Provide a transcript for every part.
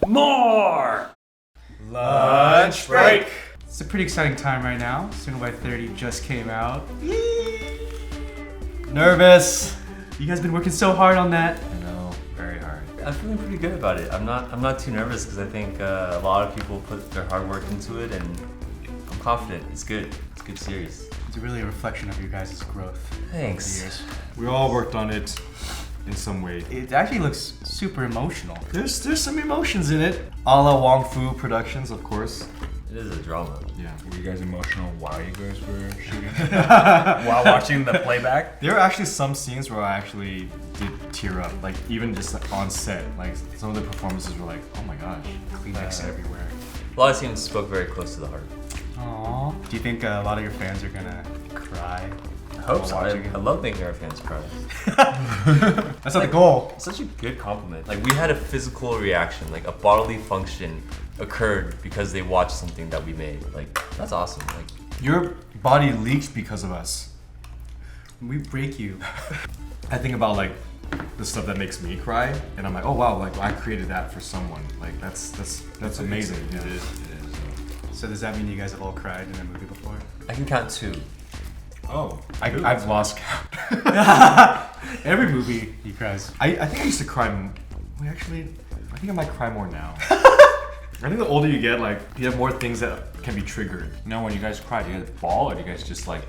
More! Lunch break! It's a pretty exciting time right now. Student by 30 just came out. Nervous. You guys been working so hard on that. I know, very hard. I'm feeling pretty good about it. I'm not too nervous because I think a lot of people put their hard work into it, and I'm confident. It's good. It's a good series. It's really a reflection of your guys' growth. Thanks. Years. We all worked on it in some way. It actually looks super emotional. There's some emotions in it. A la Wong Fu Productions, of course. It is a drama. Yeah. Were you guys emotional while you guys were shooting? While watching the playback? There are actually some scenes where I actually did tear up, like even just like, on set. Like some of the performances were like, oh my gosh. Kleenex everywhere. A lot of scenes spoke very close to the heart. Aww. Do you think a lot of your fans are gonna cry? I hope so. While watching it? I love making our fans cry. That's not the goal. It's such a good compliment. Like, we had a physical reaction, like a bodily function occurred because they watched something that we made. Like, that's awesome. Like, Your body leaks because of us. We break you. I think about like the stuff that makes me cry, and I'm like, oh wow, like I created that for someone. Like that's amazing. It is. So does that mean you guys have all cried in a movie before? I can count 2. Oh. I've lost count. Every movie he cries. I think I used to cry. Wait, actually, I think I might cry more now. I think the older you get, like you have more things that can be triggered. No, when you guys cry, do you guys bawl or do you guys just like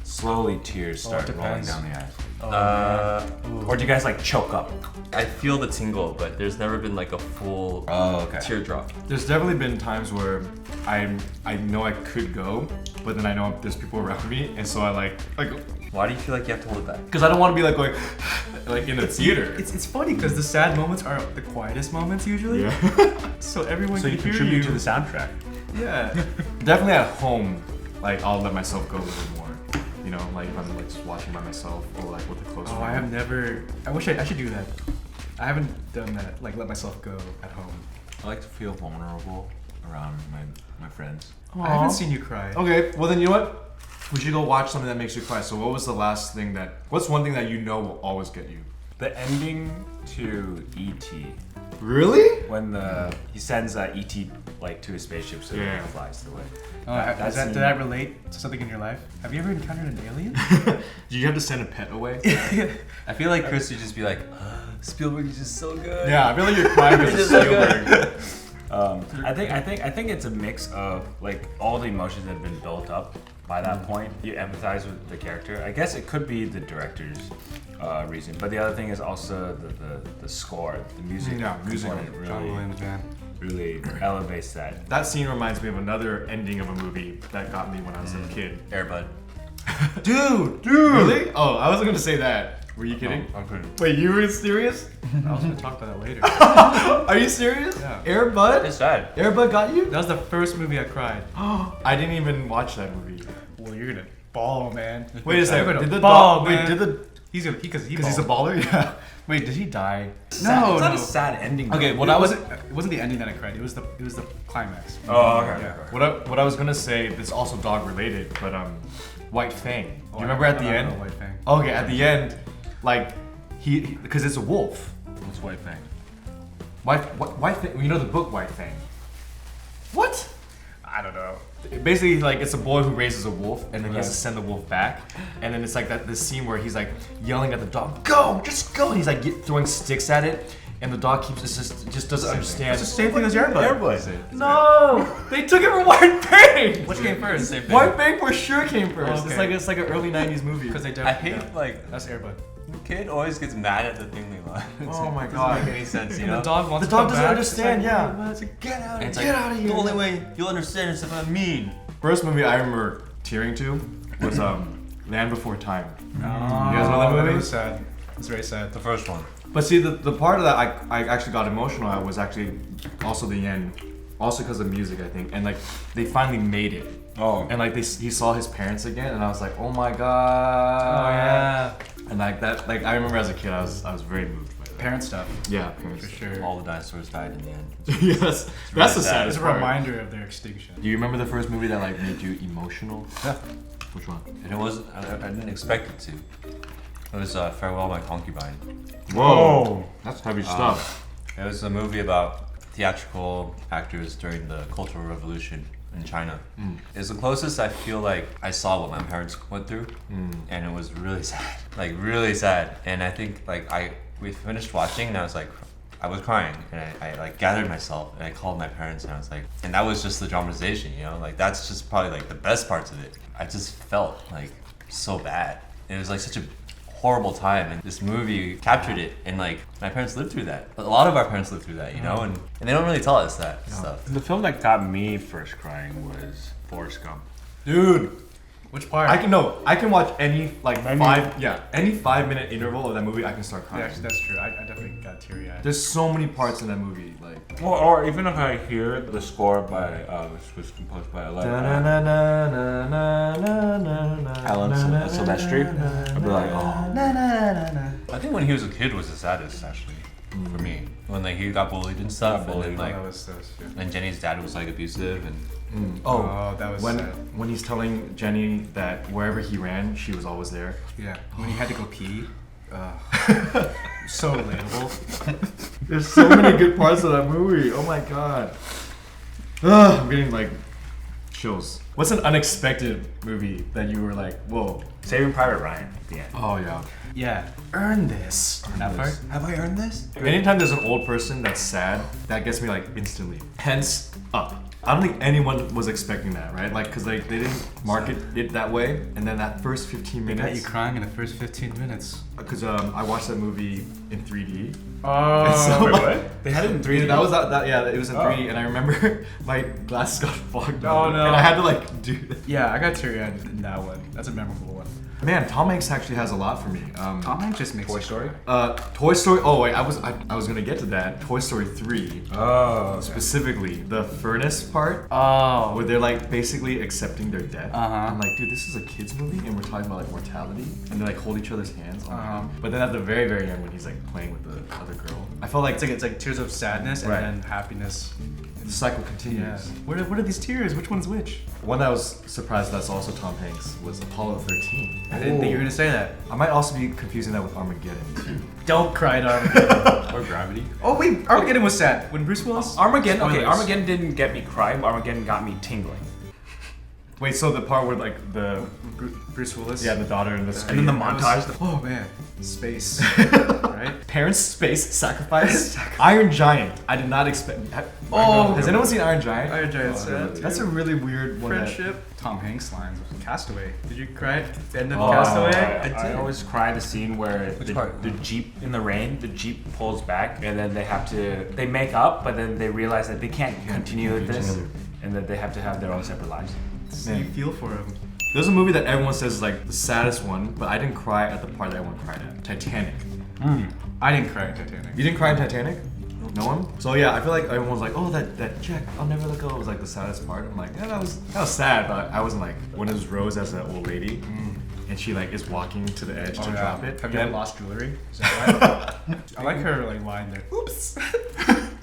slowly tears start rolling depends. down the eyes? Or do you guys like choke up? I feel the tingle, but there's never been like a full teardrop. There's definitely been times where I know I could go, but then I know there's people around me, and so I like Why do you feel like you have to hold it back? because I don't want to be like going like in the theater. It's funny because the sad moments are the quietest moments usually. Yeah. So everyone So can you hear contribute you. to the soundtrack. Yeah. Definitely at home, like I'll let myself go a little more. You know, like if I'm like just watching by myself or like with a close Oh, friend. I have never. I wish I should do that. I haven't done that. Like let myself go at home. I like to feel vulnerable around my friends. I haven't seen you cry. Okay, well then you know what? We should go watch something that makes you cry. So what was the last thing what's one thing that you know will always get you? The ending to E.T. Really? when he sends E.T. like to his spaceship so Yeah. he flies away. Did that relate to something in your life? Have you ever encountered an alien? Do you have to send a pet away? I feel like Chris would just be like, Spielberg is just so good. Yeah, I feel like you're crying because It's of so good. Spielberg. I think it's a mix of like all the emotions that have been built up by that point. You empathize with the character. I guess it could be the director's reason, but the other thing is also the score, the music. Yeah, music. component John really Williams, man. really elevates that. That scene reminds me of another ending of a movie that got me when I was a kid. Airbud. Dude! Really? Oh, I wasn't gonna say that. Were you kidding? I'm kidding. Wait, you were serious? I was gonna talk about that later. Are you serious? Yeah. Air Bud? It's sad. Air Bud got you? That was the first movie I cried. I didn't even watch that movie. Well, you're gonna bawl, man. Wait a second. You're Did gonna the bawl, dog? man. Wait, did the? He's gonna because Because he's a baller. Yeah. Wait, did he die? No, It's not no. a sad ending. Okay, though. what It I was wasn't the ending that I cried. It was the climax. Oh, okay. Yeah. what I was gonna say. It's also dog related, but White Fang. Do Oh, you remember at the I don't end? know White Fang. Okay, at the end, like he because it's a wolf. What's White Fang? White Fang. You know the book White Fang. What? I don't know. Basically, like it's a boy who raises a wolf, and then he has to Right. send the wolf back, and then it's like this scene where he's like yelling at the dog, "Go, just go!" And he's like throwing sticks at it, and the dog keeps just doesn't understand. It's the same thing as Airbud. No, they took it from White Fang. Which came first? Same White Fang for sure came first. Okay. It's like an early '90s movie. Because they I hate definitely. like That's Airbud. the kid always gets mad at the thing they love. Oh my It God. doesn't make any sense, you And know? the dog wants The to dog come doesn't back, understand, it's like, yeah. "Oh, it's like, get out And it's Get like, outta here. the only way you'll understand is if I'm mean. First movie I remember tearing to was Land Before Time. Oh, You guys know that movie? It was sad. It's very sad. The first one. But see, the part of that I actually got emotional at was actually also the end, also because of music, I think. And like they finally made it, Oh. and like he saw his parents again, and I was like, oh my god. And like that, like I remember as a kid, I was very moved by that. Parent stuff. Yeah, parents. For sure. All the dinosaurs died in the end. Yes, that's the sad. saddest It's a part. reminder of their extinction. Do you remember the first movie that like made you emotional? Yeah. Which one? And it wasn't, I didn't expect it to. It was Farewell My Concubine. Whoa, that's heavy stuff. It was a movie about theatrical actors during the Cultural Revolution in China. It's the closest I feel like I saw what my parents went through, and it was really sad, like really sad. And I think like we finished watching, and I was crying, and I like gathered myself, and I called my parents, and I was like, and that was just the dramatization, you know, like that's just probably like the best parts of it. I just felt like so bad. It was like such a horrible time, and this movie captured it, and like my parents lived through that. A lot of our parents lived through that, you know, and they don't really tell us that stuff. The film that got me first crying was Forrest Gump. Dude, Which part? I can watch any like any 5-minute interval of that movie. I can start Yeah, crying. actually, that's true. I definitely got teary-eyed. There's so many parts in that movie, like. Or even if I hear the score by which was composed by Alan Silvestri, I'd be like, oh. I think when he was a kid was the saddest, actually, for me. When like he got bullied and stuff, and then like, that was yeah. and Jenny's dad was like abusive, and Oh, that was when sad. when he's telling Jenny that wherever he ran, she was always there. Yeah, when he had to go pee. So relatable. There's so many good parts of that movie. Oh my god. Ugh, I'm getting like chills. What's an unexpected movie that you were like, whoa? Saving Private Ryan at the end. Oh yeah. Yeah, earn this. That part. have I earned this? Anytime there's an old person that's sad, that gets me like instantly. Hence up. I don't think anyone was expecting that, right? Like, cause like they didn't market it that way, and then that first 15 Got you minutes. crying in the first 15 minutes. Cause I watched that movie in 3D. Oh, So- Wait, what? They had it in 3D. That was yeah, it was in 3D, and I remember my glasses got fogged up, Oh, no. and I had to like do that. yeah, I got teary-eyed in that one. That's a memorable one. Man, Tom Hanks actually has a lot for me. Tom Hanks just makes Toy it Story? Toy Story. Oh wait, I was gonna get to that. Toy Story 3, Oh. specifically the furnace part, Oh, where they're like basically accepting their death. Uh-huh. I'm like, dude, this is a kids movie, and we're talking about like mortality, and they like hold each other's hands. Oh my Uh-huh. God. But then at the very very end, when he's like playing with the other girl, I felt like it's like tears of sadness and Right. then happiness. the cycle Yeah. continues. What are these tears? Which one's which? One that I was surprised that's also Tom Hanks was Apollo 13. I didn't think you were gonna say that. I might also be confusing that with Armageddon. Don't cry at Armageddon. Or Gravity? Oh wait, Armageddon was sad when Bruce Willis. Armageddon. Okay, Spoilers. Armageddon didn't get me crying. But Armageddon got me tingling. Wait, so the part where like the Bruce Willis. the daughter and the And screen. then the montage. Oh man, space. Right? Parents, space, sacrifice. Iron Giant. I did not expect. Oh. Has anyone seen Iron Giant? Iron Giant's sad. That's a really weird one. Friendship. Tom Hanks lines. Castaway. Did you cry at the end of Oh, Castaway? I always cry the scene where Which part? the Jeep in the rain, the Jeep pulls back, and then they make up, but then they realize that they can't continue with this, together. and that they have to have their own separate lives. Man. You feel for him. There's a movie that everyone says is like the saddest one, but I didn't cry at the part that everyone cried at. Titanic. I didn't cry at Titanic. You didn't cry in Titanic? No one? So yeah, I feel like everyone's like, oh, that Jack, I'll never let go was like the saddest part. I'm like, yeah, that was sad, but I wasn't like, when it was Rose as an old lady, and she like is walking to the edge to drop it. Have you ever then- lost jewelry? Is that right? I like her like line there. Oops.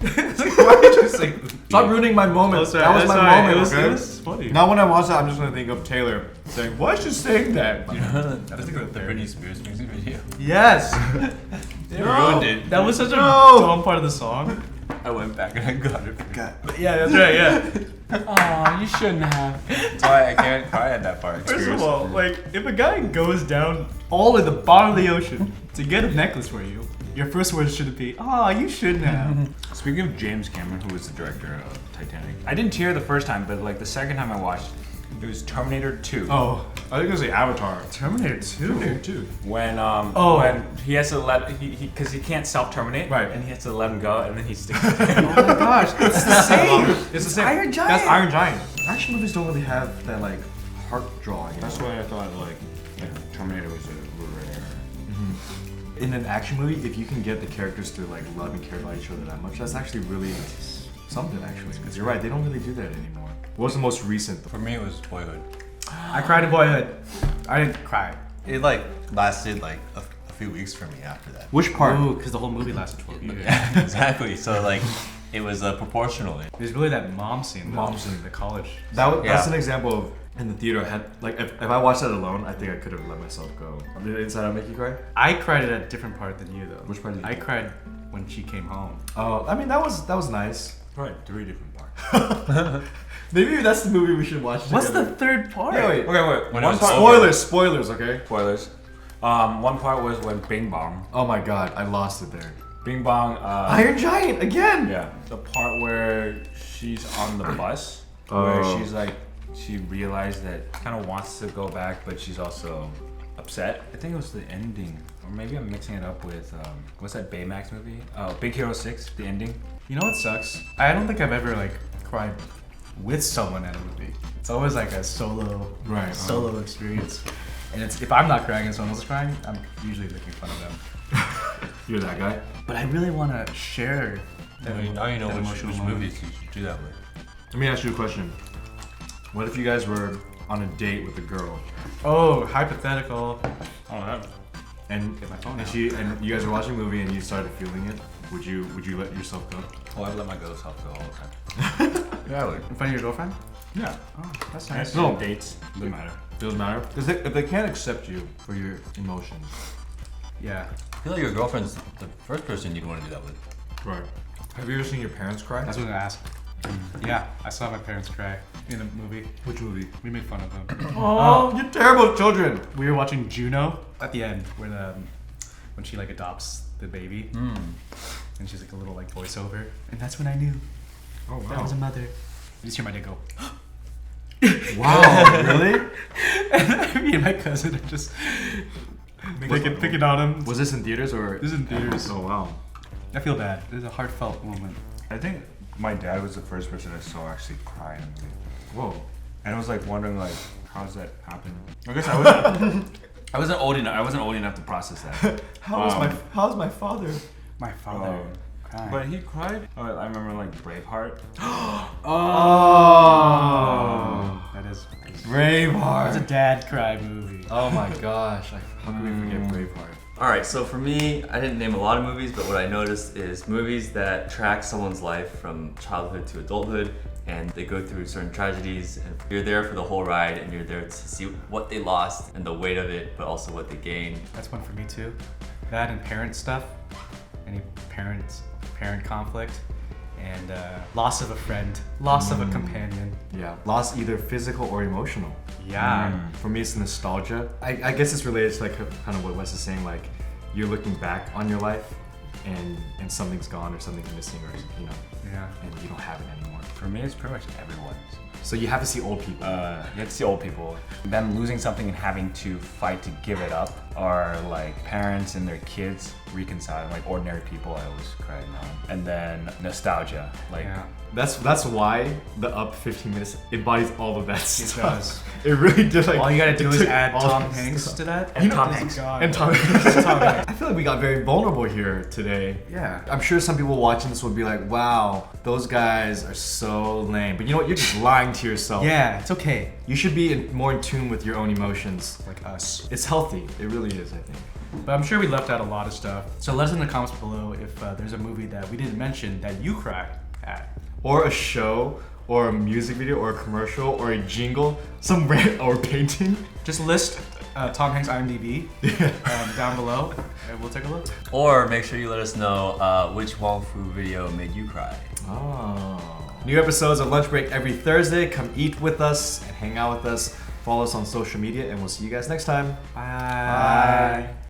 It's like, why did you say? Stop ruining my moment. sorry, That was that's my alright. moment. It was- okay? it was funny. Now when I watch that, I'm just gonna think of Taylor saying, "Why is she saying that?" You know, I think of the Britney Spears music video. Yes. They ruined it. That was such a No. dumb part of the song. I went back and I got it. Yeah, that's right. Yeah. Oh, you shouldn't have. That's why I can't cry at that part. First of all, like if a guy goes down all at the bottom of the ocean to get a necklace for you, your first words shouldn't be, "Oh, you shouldn't have." Speaking of James Cameron, who was the director of Titanic, I didn't tear the first time, but like the second time I watched, it was Terminator 2. Oh, I think it was the Avatar. Terminator 2. When Oh. when he has to let because he can't self-terminate, Right. and he has to let him go, and then he sticks. Oh my gosh, it's the same. It's the same. Iron Giant. That's Iron Giant. Action movies don't really have that like heart drawing. That's why I thought like Terminator was a rare. In an action movie, if you can get the characters to like love and care about each other that much, that's actually really something. Actually, because you're right, they don't really do that anymore. What was the most recent? For me, it was Boyhood. I cried in Boyhood. I didn't cry. It like lasted like a few weeks for me after that. Which part? Ooh, because the whole movie lasted 12 years. Yeah, exactly. So like, it was proportional. There's really that mom scene. Though, Mom scene. The college. That's Yeah. an example of in the theater. I had like if I watched that alone, I think I could have let myself go. Did Inside Out make you cry? I cried at a different part than you though. Which part did you I cry? cried when she came home. Oh, I mean that was nice. Probably 3 different parts. Maybe that's the movie we should watch. What's the together. third part? Yeah, wait. Okay, wait. When it One was part. Spoilers, okay? Spoilers. One part was when Bing Bong. Oh my god, I lost it there. Bing Bong. Iron Giant again. Yeah. The part where she's on the bus, Oh. where she's like, she realized that kind of wants to go back, but she's also upset. I think it was the ending, or maybe I'm mixing it up with what's that Baymax movie? Oh, Big Hero 6, the ending. You know what sucks? I don't think I've ever like cried with someone at a movie. It's always like a solo experience. And it's if I'm not crying and someone else is crying, I'm usually making fun of them. You're that guy. But I really want to share that, Now you know that which emotional moment. movies you should do that with. Let me ask you a question. What if you guys were on a date with a girl Oh, hypothetical. Oh, that. and Get my phone and out. she and you guys were watching a movie and you started feeling it? Would you let yourself go? Oh, I let my girls help go all the time. Yeah, like, In front of your girlfriend? yeah. Oh, that's Nice. nice. No. Dates doesn't matter. Doesn't matter. Because if they can't accept you for your emotions. Yeah. I feel like your girlfriend's the first person you'd want to do that with. Right. Have you ever seen your parents cry? That's what I asked. Yeah, I saw my parents cry in a movie. Which movie? We made fun of them. Oh, you terrible children. We were watching Juno at the end when she like adopts the baby and she's like a little like voiceover, and that's when I knew Oh that was a mother. You just hear my dad go. Wow, really? Me and my cousin are just picking on him. Was this in theaters or? This is in theaters. Oh wow. I feel bad. There's a heartfelt moment. I think my dad was the first person I saw actually cry in a movie. Whoa. And I was like wondering like, how's that happen? I guess I wasn't. I wasn't old enough. I wasn't old enough to process that. How's my father? My father crying. But he cried. Oh, I remember like Braveheart. Oh. That is. It's a Braveheart. dad cry movie. Oh my gosh. How can we forget Braveheart? Alright, so for me, I didn't name a lot of movies, but what I noticed is movies that track someone's life from childhood to adulthood, and they go through certain tragedies, and you're there for the whole ride, and you're there to see what they lost and the weight of it, but also what they gained. That's one for me too. That and parent stuff. Any parent conflict. And loss of a friend. Loss of a companion. Yeah. Loss either physical or emotional. Yeah. For me, it's nostalgia. I guess it's related to like kind of what Wes is saying. Like you're looking back on your life, and something's gone or something's missing, or you know, Yeah. and you don't have it anymore. For me, it's pretty much everyone's. So you have to see old people. You have to see old people. Them losing something and having to fight to give it up, or like parents and their kids reconciling, like ordinary people. I always cried now. And then nostalgia, like Yeah. That's why the Up 15 minutes embodies all of that stuff. does. It really did. Like All you gotta do it is took add all Tom that Hanks stuff. to that. And Tom Oh, Hanks. God. And Tom Hanks. I feel like we got very vulnerable here today. Yeah. I'm sure some people watching this would be like, wow, those guys are so lame. But you know what? You're just lying to yourself. Yeah, it's okay. You should be more in tune with your own emotions. Like us. It's healthy. It really is, I think. But I'm sure we left out a lot of stuff. So let us in the comments below if there's a movie that we didn't mention that you cry at. Or a show, or a music video, or a commercial, or a jingle, or painting. Just list Tom Hanks IMDb down below, and we'll take a look. Or make sure you let us know which Wong Fu video made you cry. Oh. New episodes of Lunch Break every Thursday. Come eat with us and hang out with us. Follow us on social media, and we'll see you guys next time. Bye.